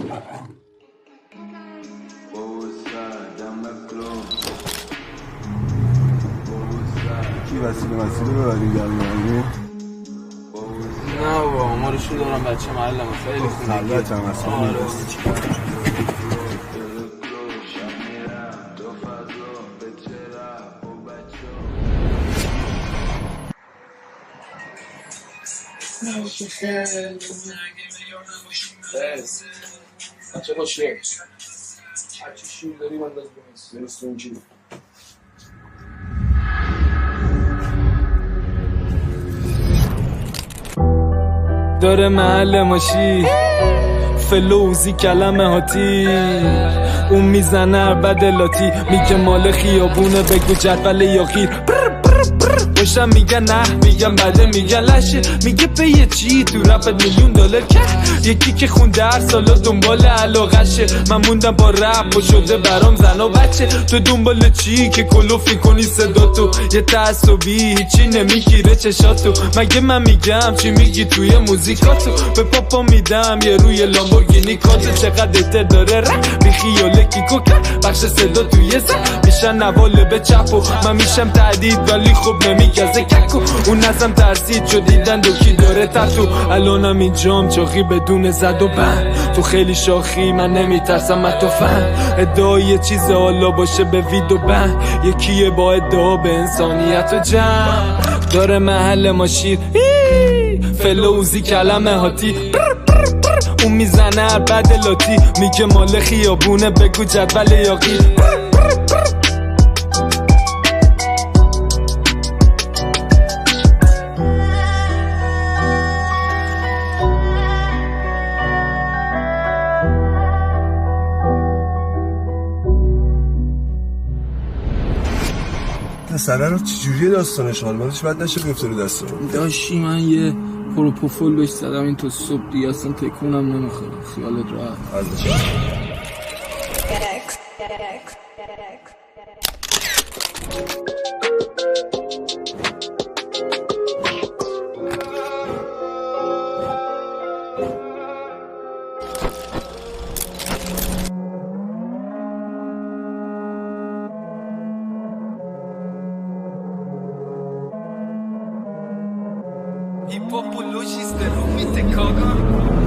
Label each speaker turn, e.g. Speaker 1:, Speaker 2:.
Speaker 1: کی وسیله ببریم گرمی؟
Speaker 2: نه بابا آمارشون دارم بچه محلم خیلی خونه
Speaker 1: خلوت هم اصلا
Speaker 3: بچه باشه هرچی شیر داری من دست اون چی
Speaker 2: داره محل ماشی فلوزی کلمه هاتی اون میزنه بدلاتی میگه مال خیابونه بگو جدول یا خیر باشم میگه نه میگم بده میگه لشه میگه به چی تو رپ $1,000,000 که یکی که خونده هر سالا دنبال علاقشه من موندم با رپ و شده برام زن و بچه تو دنبال چی که کلوفی کنی صداتو یه تعصبی هیچی نمیگیره چشاتو مگه من میگم چی میگی توی موزیکاتو به پاپا میدم یه روی لامبورگینی کاتو چقدر اتر داره رپ بی خیاله کیکو کرد بخش صدا توی زن میشن نواله به چپ و من میشم تعدید ولی خب نمیگزه ککو اون ازم ترسید چو دیدن دوکی داره تتو الانم اینجام چاقی بدون زد و بند تو خیلی شاخی من نمیترسم از تو فهم ادعای یه چیز حالا باشه به وید و بند یکیه با ادعا به انسانیت و جمع داره محل ما شیر فلوزی کلمه هاتی اون میزنه بد لاتی میگه مال خیابونه بگو جدول یاقی
Speaker 1: سره رو چجوریه داستانش حال مالش بد نشه بیفته رو دست رو
Speaker 2: داشتی من یه پروپوفول بهش زدم این تو صبح دیگه اصلا تکونم نمیخوره خیالت راحت Hip hop logisty, rumite kaga